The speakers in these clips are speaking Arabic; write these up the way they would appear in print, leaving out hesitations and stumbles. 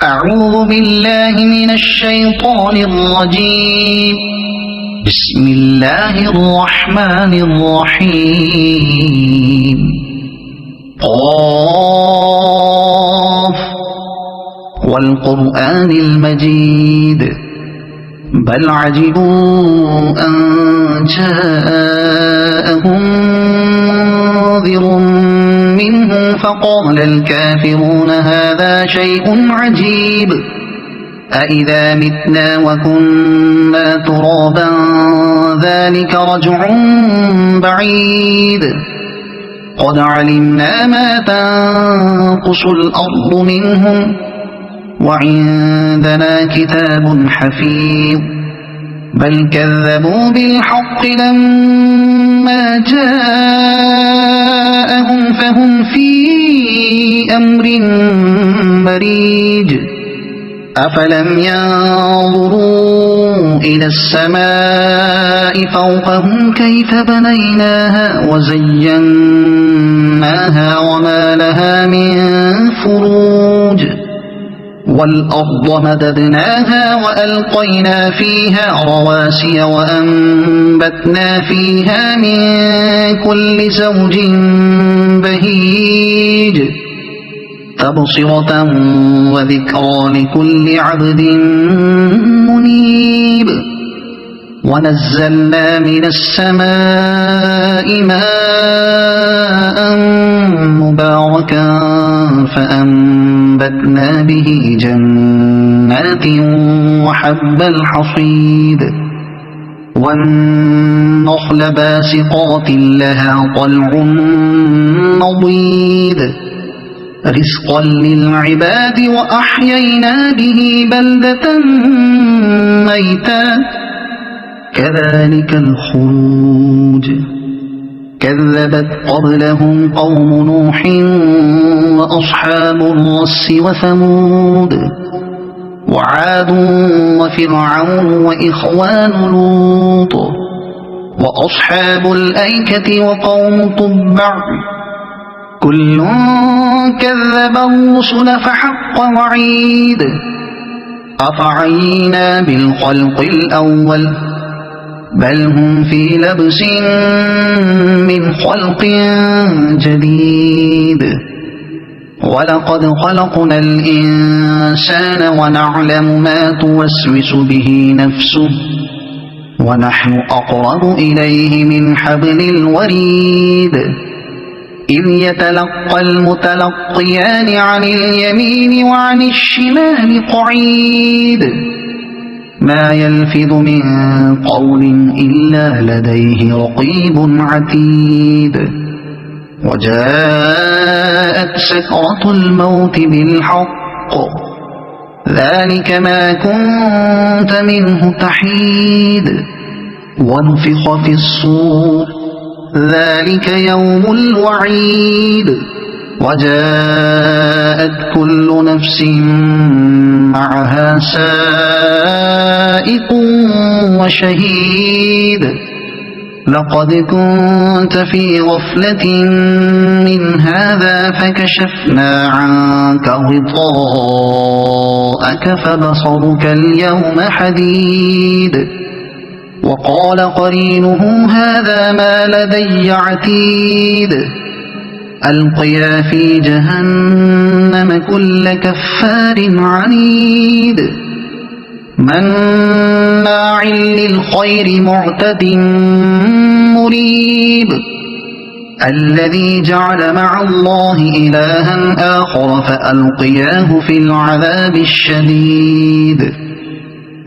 أعوذ بالله من الشيطان الرجيم. بسم الله الرحمن الرحيم. قاف والقرآن المجيد بل عجبوا أن جاءهم منذر منهم فقال الكافرون هذا شيء عجيب أإذا متنا وكنا ترابا ذلك رجع بعيد قد علمنا ما تنقص الأرض منهم وعندنا كتاب حفيظ بل كذبوا بالحق لما جاءهم فهم في أمر مريج أفلم ينظروا إلى السماء فوقهم كيف بنيناها وزيناها وما لها من فروج والأرض مددناها وألقينا فيها رواسي وأنبتنا فيها من كل زوج بهيج تبصرة وذكرى لكل عبد منيب ونزلنا من السماء ماء مباركا فأنبتنا به جنات وحب الحصيد والنخل باسقات لها طلع نضيد رزقا للعباد وأحيينا به بلدة ميتا كذلك الخروج كذبت قبلهم قوم نوح وأصحاب الرس وثمود وعاد وفرعون وإخوان لوط وأصحاب الأيكة وقوم تبع كل كذب الرسل فحق وعيد أفعينا بالخلق الأول بل هم في لبس من خلق جديد ولقد خلقنا الإنسان ونعلم ما توسوس به نفسه ونحن أقرب إليه من حبل الوريد إذ يتلقى المتلقيان عن اليمين وعن الشمال قعيد ما يلفظ من قول إلا لديه رقيب عتيد وجاءت سكرة الموت بالحق ذلك ما كنت منه تحيد ونفخ في الصور ذلك يوم الوعيد وجاءت كل نفس معها سائق وشهيد لقد كنت في غفلة من هذا فكشفنا عنك غطاءك فبصرك اليوم حديد وقال قرينه هذا ما لدي عتيد ألقيا في جهنم كل كفار عنيد مناع للخير معتد مريب الذي جعل مع الله إلها آخر فألقياه في العذاب الشديد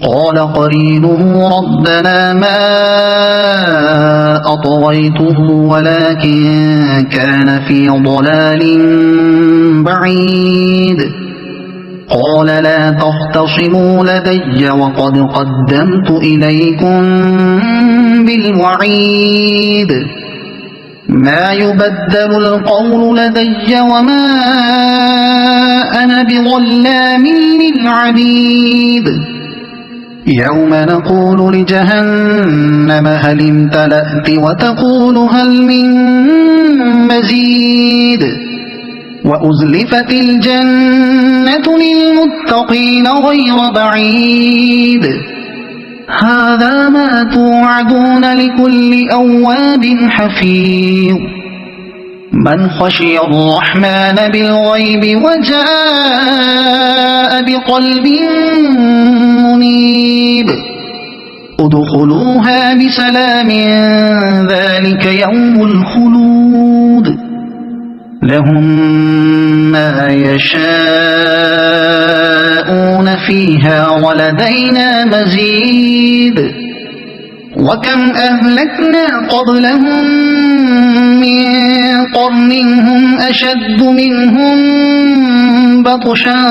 قال قرينه ربنا ما أطغيته ولكن كان في ضلال بعيد قال لا تختصموا لدي وقد قدمت إليكم بالوعيد ما يبدل القول لدي وما أنا بظلام للعبيد يوم نقول لجهنم هل امتلأت وتقول هل من مزيد وأزلفت الجنة للمتقين غير بعيد هذا ما توعدون لكل أواب حفيظ من خشي الرحمن بالغيب وجاء بقلب منيب ادخلوها بسلام ذلك يوم الخلود لهم ما يشاءون فيها ولدينا مزيد وكم أهلكنا قبلهم من قرن هم أشد منهم بطشا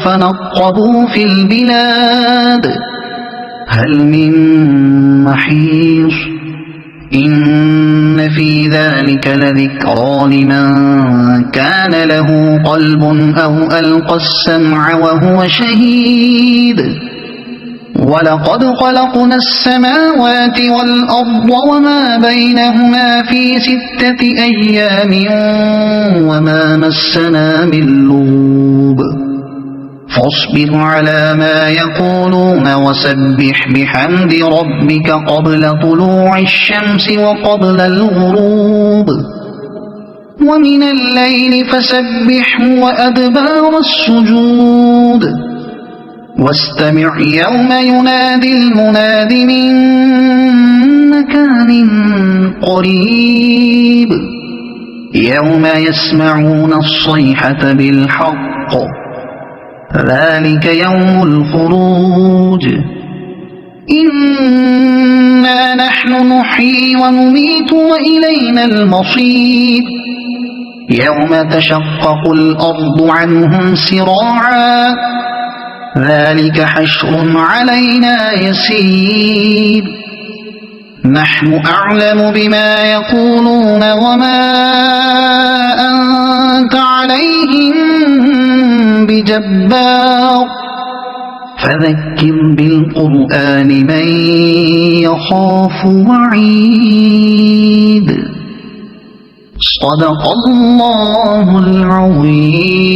فنقبوا في البلاد هل من محيص إن في ذلك لذكرى لمن كان له قلب أو ألقى السمع وهو شهيد ولقد خلقنا السماوات والأرض وما بينهما في 6 أيام وما مسنا من لغوب فاصبر على ما يقولون وسبح بحمد ربك قبل طلوع الشمس وقبل الغروب ومن الليل فسبحه وأدبار السجود واستمع يوم ينادي المناد من مكان قريب يوم يسمعون الصيحة بالحق ذلك يوم الخروج إنا نحن نحيي ونميت وإلينا المصير يوم تشقق الأرض عنهم سراعا ذلك حشر علينا يسير نحن أعلم بما يقولون وما أنت عليهم بجبار فذكر بالقرآن من يخاف وعيد صدق الله العظيم